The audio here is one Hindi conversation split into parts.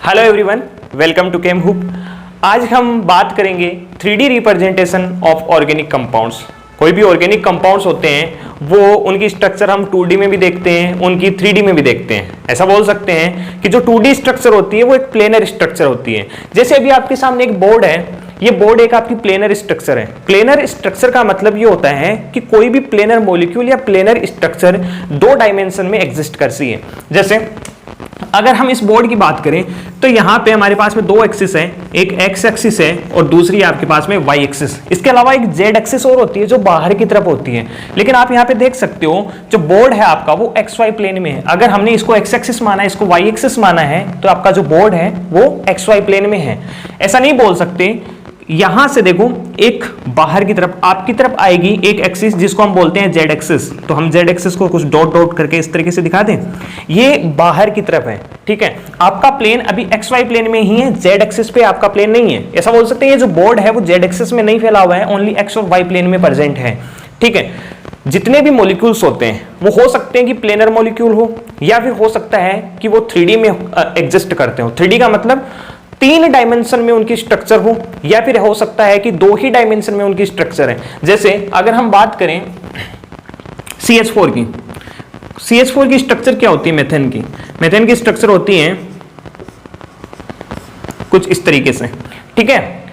हेलो एवरीवन, वेलकम टू केमहूप। आज हम बात करेंगे 3D representation of organic compounds. कोई भी ऑर्गेनिक कंपाउंड्स होते हैं वो उनकी स्ट्रक्चर हम 2D में भी देखते हैं, उनकी 3D में भी देखते हैं। ऐसा बोल सकते हैं कि जो 2D स्ट्रक्चर होती है वो एक प्लेनर स्ट्रक्चर होती है। जैसे अभी आपके सामने एक बोर्ड है, ये बोर्ड एक आपकी प्लेनर स्ट्रक्चर है। प्लेनर स्ट्रक्चर का मतलब ये होता है कि कोई भी प्लेनर मॉलिक्यूल या प्लेनर स्ट्रक्चर 2 डायमेंशन में एग्जिस्ट करती है। जैसे अगर हम इस बोर्ड की बात करें तो यहाँ पे हमारे पास में 2 एक्सिस है, एक एक्स एक्सिस है और दूसरी आपके पास में वाई एक्सिस। इसके अलावा एक जेड एक्सिस और होती है जो बाहर की तरफ होती है। लेकिन आप यहाँ पे देख सकते हो जो बोर्ड है आपका वो एक्स वाई प्लेन में है। अगर हमने इसको एक्स एक्सिस माना है, इसको वाई एक्सिस माना है, तो आपका जो बोर्ड है वो एक्स वाई प्लेन में है। ऐसा नहीं बोल सकते। यहां से देखो, एक बाहर की तरफ आपकी तरफ आएगी एक एक्सिस जिसको हम बोलते हैं जेड एक्सिस। तो हम जेड एक्सिस को कुछ डॉट डॉट करके इस तरीके से दिखा दें, ये बाहर की तरफ है। ठीक है, आपका प्लेन अभी एक्स वाई प्लेन में ही है, जेड एक्सिस पे आपका प्लेन नहीं है। ऐसा बोल सकते हैं ये जो बोर्ड है वो जेड एक्सिस में नहीं फैला हुआ है, ओनली एक्स और वाई प्लेन में प्रेजेंट है। ठीक है, जितने भी मॉलिक्यूल्स होते हैं वो हो सकते हैं कि प्लेनर मॉलिक्यूल हो, या फिर हो सकता है कि वो 3D में एग्जिस्ट करते हो। 3D का मतलब 3 डायमेंशन में उनकी स्ट्रक्चर हो, या फिर हो सकता है कि 2 ही डायमेंशन में उनकी स्ट्रक्चर है। जैसे अगर हम बात करें CH4 की, CH4 की स्ट्रक्चर क्या होती है मेथेन की? मेथेन की स्ट्रक्चर होती है कुछ इस तरीके से। ठीक है,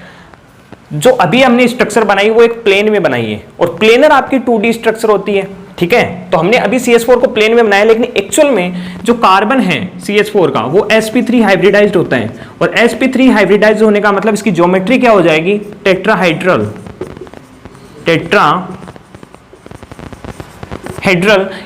जो अभी हमने स्ट्रक्चर बनाई वो एक प्लेन में बनाई है, और प्लेनर आपकी 2D स्ट्रक्चर होती है। ठीक है, तो हमने अभी CH4 को प्लेन में बनाया, लेकिन एक्चुअल में जो कार्बन है CH4 का वो sp3 हाइब्रिडाइज्ड होता है। और sp3 हाइब्रिडाइज्ड होने का मतलब इसकी ज्योमेट्री क्या हो जाएगी? टेट्राहाइड्रल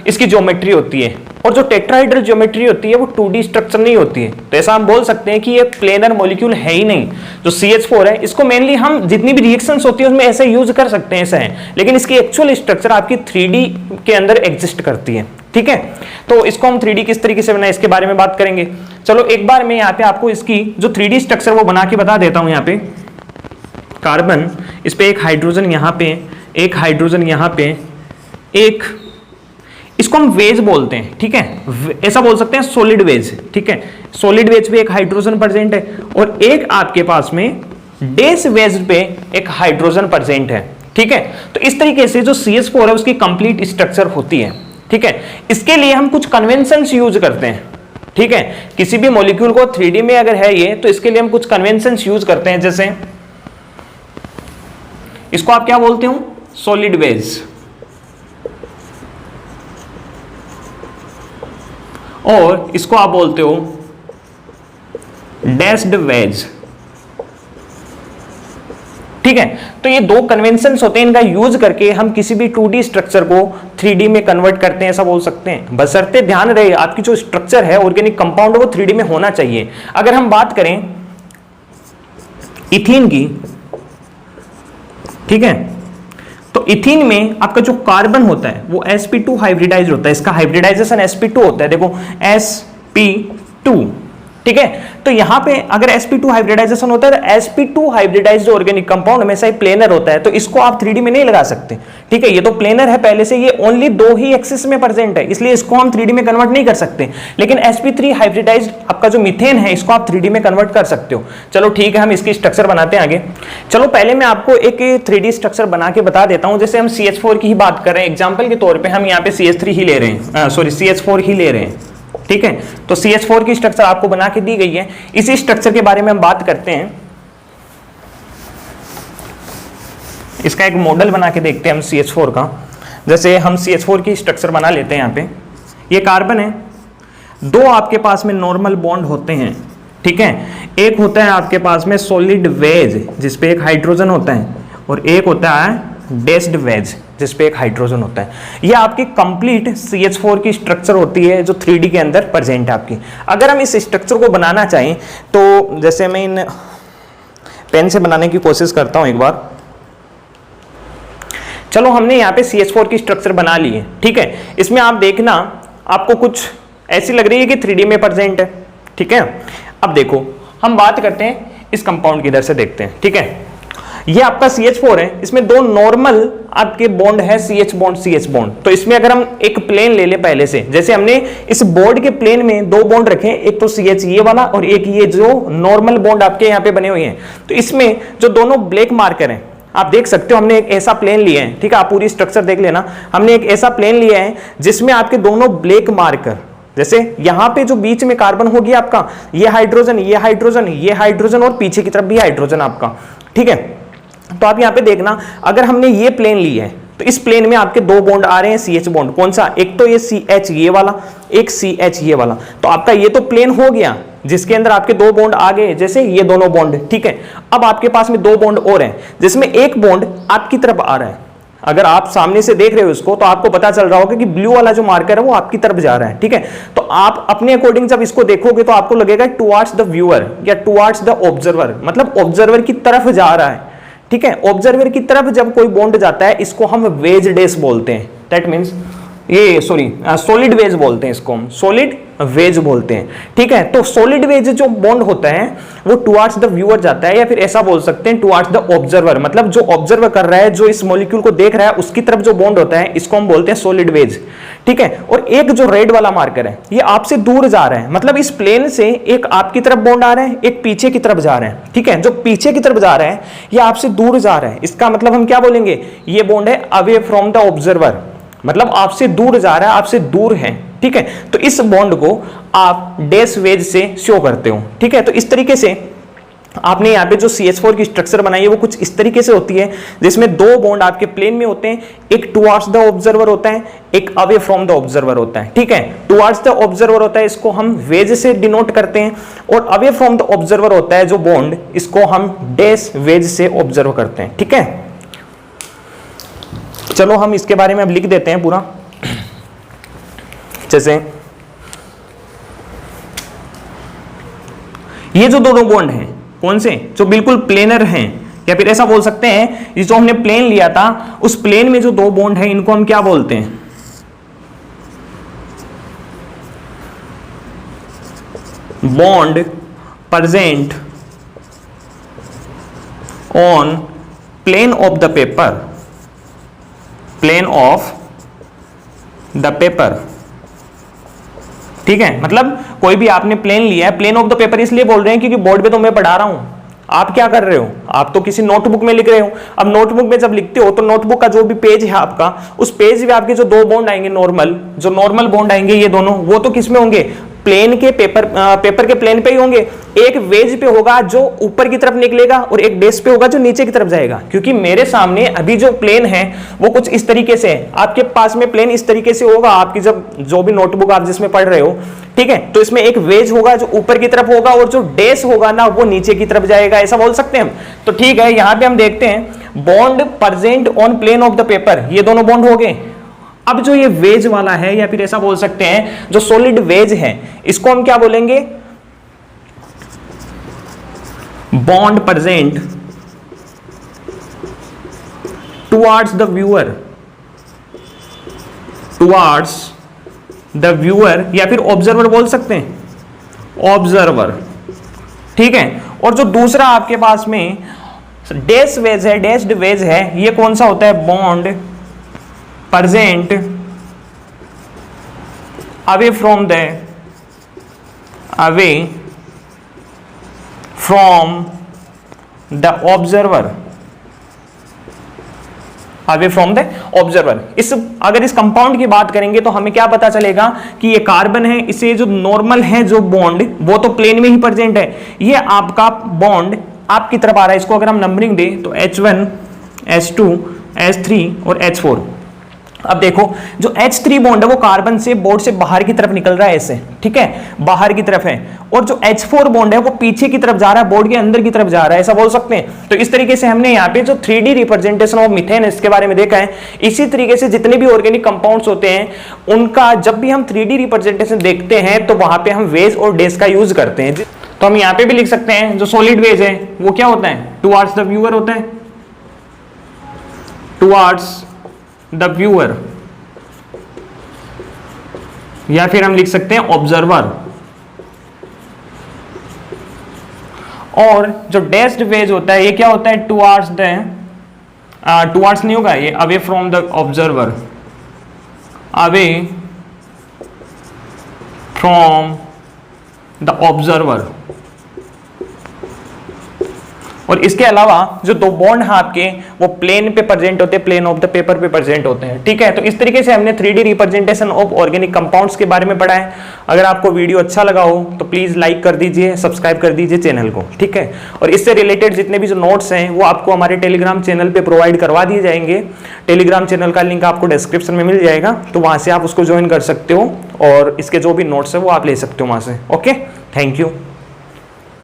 इसकी ज्योमेट्री होती है। और जो टेट्राहाइड्रल ज्योमेट्री होती है वो 2D स्ट्रक्चर नहीं होती है। तो ऐसा हम बोल सकते हैं कि ये प्लेनर मॉलिक्यूल है ही नहीं। जो CH4 है इसको मेनली हम जितनी भी रिएक्शंस होती है उसमें ऐसे यूज कर सकते हैं, ऐसा है। लेकिन इसकी एक्चुअल स्ट्रक्चर आपकी 3D के अंदर एग्जिस्ट करती है। ठीक है, तो इसको हम 3D किस तरीके से बनाए इसके बारे में बात करेंगे। चलो एक बार मैं यहाँ पे आपको इसकी जो 3D स्ट्रक्चर वो बना के बता देता हूँ। यहाँ पे कार्बन, इस पे एक हाइड्रोजन, यहाँ पे एक हाइड्रोजन, यहाँ पे एक, इसको हम वेज बोलते हैं। ठीक है, ऐसा बोल सकते हैं सॉलिड वेज। ठीक है, सॉलिड वेज पे एक हाइड्रोजन प्रेजेंट है, और एक आपके पास में डैश वेज पे एक हाइड्रोजन प्रेजेंट है। ठीक है, तो इस तरीके से जो CH4 है उसकी कंप्लीट स्ट्रक्चर होती है। ठीक है, इसके लिए हम कुछ कन्वेंशंस यूज करते हैं। ठीक है, किसी भी मॉलिक्यूल को 3D में अगर है ये, तो इसके लिए हम कुछ कन्वेंशंस यूज करते हैं। जैसे इसको आप क्या बोलते हो? Solid wedge. और इसको आप बोलते हो डैश्ड वेज। ठीक है, तो ये 2 कन्वेंशंस होते हैं, इनका यूज करके हम किसी भी 2D स्ट्रक्चर को 3D में कन्वर्ट करते हैं, ऐसा बोल सकते हैं। बशर्ते ध्यान रहे आपकी जो स्ट्रक्चर है ऑर्गेनिक कंपाउंड वो 3D में होना चाहिए। अगर हम बात करें इथीन की, ठीक है, तो इथीन में आपका जो कार्बन होता है वो sp2 हाइब्रिडाइज्ड होता है। इसका हाइब्रिडाइजेशन sp2 होता है। देखो sp2। ठीक है, तो यहां पे अगर sp2 हाइब्रिडाइजेशन होता है तो sp2 हाइब्रिडाइज्ड ऑर्गेनिक कंपाउंड हमेशा ही प्लेनर होता है, तो इसको आप 3D में नहीं लगा सकते। ठीक है, ये तो प्लेनर है पहले से, ये ओनली 2 ही एक्सिस में प्रेजेंट है, इसलिए इसको हम 3D में कन्वर्ट नहीं कर सकते। लेकिन sp3 हाइब्रिडाइज्ड आपका जो मीथेन है इसको आप 3D में कन्वर्ट कर सकते हो। चलो ठीक है, हम इसकी स्ट्रक्चर बनाते हैं आगे। चलो पहले मैं आपको एक 3D स्ट्रक्चर बना के बता देता हूं। जैसे हम CH4 की ही बात कर रहे हैं, एग्जाम्पल के तौर पर हम यहाँ पे CH3 ही ले रहे हैं, सॉरी CH4 ही ले रहे हैं। ठीक है, तो CH4 की स्ट्रक्चर आपको बना के दी गई है। इसी स्ट्रक्चर के बारे में हम बात करते हैं। इसका एक मॉडल बना के देखते हैं हम CH4 का। जैसे हम CH4 की स्ट्रक्चर बना लेते हैं। यहाँ पे ये कार्बन है, 2 आपके पास में नॉर्मल बॉन्ड होते हैं। ठीक है, एक होता है आपके पास में सॉलिड वेज जिसपे एक हाइड्रोजन होता है, और एक होता है डैश्ड वेज जिस पे एक हाइड्रोजन होता है। ये आपकी कंप्लीट CH4 की स्ट्रक्चर होती है जो 3D के अंदर प्रेजेंट है आपकी। अगर हम इस स्ट्रक्चर को बनाना चाहें तो जैसे मैं इन पेन से बनाने की कोशिश करता हूं एक बार। चलो हमने यहाँ पे CH4 की स्ट्रक्चर बना ली है। ठीक है, इसमें आप देखना आपको कुछ ऐसी लग रही है कि 3D में प्रेजेंट है। ठीक है, अब देखो हम बात करते हैं इस कंपाउंड की इधर से देखते हैं। ठीक है, ये आपका CH4 है, इसमें दो नॉर्मल आपके बॉन्ड है CH बॉन्ड CH बॉन्ड। तो इसमें अगर हम एक प्लेन ले ले पहले से, जैसे हमने इस बोर्ड के प्लेन में दो बॉन्ड रखे, एक तो CH ये वाला और एक ये जो नॉर्मल बॉन्ड आपके यहाँ पे बने हुए हैं। तो इसमें जो दोनों ब्लैक मार्कर हैं, आप देख सकते हो हमने एक ऐसा प्लेन लिया है, ठीक है, आप पूरी स्ट्रक्चर देख लेना। हमने एक ऐसा प्लेन लिया है जिसमें आपके दोनों ब्लैक मार्कर, जैसे यहां पे जो बीच में कार्बन होगी आपका, ये हाइड्रोजन, ये हाइड्रोजन, ये हाइड्रोजन और पीछे की तरफ भी हाइड्रोजन आपका, ठीक है। तो आप यहां पे देखना, अगर हमने ये प्लेन लिया है तो इस प्लेन में आपके दो बॉन्ड आ रहे हैं CH बॉन्ड, कौन सा, एक तो ये CH ये वाला, एक CH ये वाला। तो आपका ये तो प्लेन हो गया जिसके अंदर आपके दो बॉन्ड आ गए, जैसे ये दोनों बॉन्ड, ठीक है। अब आपके पास में दो बॉन्ड और हैं जिसमें एक बॉन्ड आपकी तरफ आ रहा है। अगर आप सामने से देख रहे हो इसको तो आपको पता चल रहा होगा कि ब्लू वाला जो मार्कर है वो आपकी तरफ जा रहा है, ठीक है। तो आप अपने अकॉर्डिंग जब इसको देखोगे तो आपको लगेगा टुवर्ड्स द व्यूअर या टुवर्ड्स द ऑब्जर्वर, मतलब ऑब्जर्वर की तरफ जा रहा है, ठीक है। ऑब्जर्वर की तरफ जब कोई बॉन्ड जाता है इसको हम वेज डेस बोलते हैं, दैट मीन्स ये सॉलिड वेज बोलते हैं, इसको हम सॉलिड वेज बोलते हैं, ठीक है। तो सॉलिड वेज जो बॉन्ड होता है वो टुवर्ड्स द व्यूअर जाता है, या फिर ऐसा बोल सकते हैं टुवर्ड्स द ऑब्जर्वर, मतलब जो ऑब्जर्व कर रहा है, जो इस मॉलिक्यूल को देख रहा है उसकी तरफ जो बॉन्ड होता है इसको हम बोलते हैं सॉलिड वेज, ठीक है। और एक जो रेड वाला मार्कर है ये आपसे दूर जा रहा है, मतलब इस प्लेन से एक आपकी तरफ बॉन्ड आ रहा है, एक पीछे की तरफ जा रहा है, ठीक है। जो पीछे की तरफ जा रहा है ये आपसे दूर जा रहा है, इसका मतलब हम क्या बोलेंगे, ये बॉन्ड है अवे फ्रॉम द ऑब्जर्वर, मतलब आपसे दूर जा रहा है, आपसे दूर है, ठीक है। तो इस बॉन्ड को आप डैश वेज से शो करते हो, ठीक है। तो इस तरीके से आपने यहाँ पे जो CH4 की स्ट्रक्चर बनाई है वो कुछ इस तरीके से होती है, जिसमें दो बॉन्ड आपके प्लेन में होते हैं, एक टुवर्ड्स द ऑब्जर्वर होता है, एक अवे फ्रॉम द ऑब्जर्वर होता है, ठीक है। टुवर्ड्स द ऑब्जर्वर होता है, इसको हम वेज से डिनोट करते हैं, और अवे फ्रॉम द ऑब्जर्वर होता है जो बॉन्ड, इसको हम डैश वेज से ऑब्जर्व करते हैं, ठीक है। चलो हम इसके बारे में अब लिख देते हैं पूरा, जैसे ये जो दोनों बॉन्ड हैं कौन से, जो बिल्कुल प्लेनर हैं, या फिर ऐसा बोल सकते हैं ये जो हमने प्लेन लिया था उस प्लेन में जो दो बॉन्ड हैं इनको हम क्या बोलते हैं, bond present on plane of the paper, plane of the paper, ठीक है। मतलब कोई भी आपने प्लेन लिया है, प्लेन ऑफ द पेपर इसलिए बोल रहे हैं क्योंकि बोर्ड पे तो मैं पढ़ा रहा हूं, आप क्या कर रहे हो, आप तो किसी नोटबुक में लिख रहे हो। अब नोटबुक में जब लिखते हो तो नोटबुक का जो भी पेज है आपका, उस पेज पे आपके जो दो बॉन्ड आएंगे नॉर्मल, जो नॉर्मल बॉन्ड आएंगे ये दोनों, वो तो किस में होंगे, प्लेन के पेपर के प्लेन पे ही होंगे। एक वेज पे होगा जो ऊपर की तरफ निकलेगा और एक बेस पे होगा जो नीचे की तरफ जाएगा, क्योंकि मेरे सामने अभी जो प्लेन है वो कुछ इस तरीके से है, आपके पास में प्लेन इस तरीके से होगा, आपकी जब जो भी नोटबुक आप जिसमें पढ़ रहे हो, ठीक है। तो इसमें एक वेज होगा जो ऊपर की तरफ होगा और जो डेस होगा ना वो नीचे की तरफ जाएगा, ऐसा बोल सकते हैं हम। तो ठीक है, यहां पे हम देखते हैं bond present on plane of the paper, ये दोनों बॉन्ड हो गए। अब जो ये वेज वाला है, या फिर ऐसा बोल सकते हैं जो सॉलिड वेज है, इसको हम क्या बोलेंगे, bond present towards the viewer, towards the viewer, या फिर ऑब्जर्वर बोल सकते हैं, ऑब्जर्वर, ठीक है। और जो दूसरा आपके पास में डैश वेज है, डैश्ड वेज है, ये कौन सा होता है, bond present away from the, away from the observer, away from the observer. इस अगर इस कंपाउंड की बात करेंगे तो हमें क्या पता चलेगा कि ये कार्बन है, इसे जो नॉर्मल है जो बॉन्ड वो तो प्लेन में ही प्रेजेंट है, ये आपका बॉन्ड आपकी तरफ आ रहा है। इसको अगर हम नंबरिंग दे तो H1 H2 H3 और H4। अब देखो जो H3 बॉन्ड है वो कार्बन से बोर्ड से बाहर की तरफ निकल रहा है ऐसे, ठीक है, बाहर की तरफ है, और जो H4 बॉन्ड है वो पीछे की तरफ जा रहा है, बोर्ड के अंदर की तरफ जा रहा है, ऐसा बोल सकते हैं। तो इस तरीके से हमने यहाँ पे जो 3D रिप्रेजेंटेशन ऑफ मीथेन इसके बारे में देखा है। इसी तरीके से जितने भी ऑर्गेनिक कंपाउंड्स होते हैं उनका जब भी हम 3D रिप्रेजेंटेशन देखते हैं तो वहां पे हम वेज और डेस का यूज करते हैं। तो हम यहाँ पे भी लिख सकते हैं जो सॉलिड वेज है वो क्या होता है, टुवर्ड्स द व्यूअर होता है, टुवर्ड्स द व्यूअर, या फिर हम लिख सकते हैं ऑब्जर्वर, और जो डैश्ड वेज होता है ये क्या होता है, टुवार्ड्स नहीं होगा ये, away from the observer, away from the observer. और इसके अलावा जो दो बॉन्ड हैं आपके वो प्लेन पे प्रेजेंट होते हैं, प्लेन ऑफ द पेपर पे प्रेजेंट होते हैं, ठीक है। तो इस तरीके से हमने 3D representation of organic compounds के बारे में पढ़ा है। अगर आपको वीडियो अच्छा लगा हो तो प्लीज लाइक कर दीजिए, सब्सक्राइब कर दीजिए चैनल को, ठीक है। और इससे रिलेटेड जितने भी जो नोट्स हैं वो आपको हमारे टेलीग्राम चैनल पे प्रोवाइड करवा दिए जाएंगे। टेलीग्राम चैनल का लिंक आपको डिस्क्रिप्शन में मिल जाएगा, तो वहां से आप उसको ज्वाइन कर सकते हो और इसके जो भी नोट्स है वो आप ले सकते हो वहां से। Okay, thank you.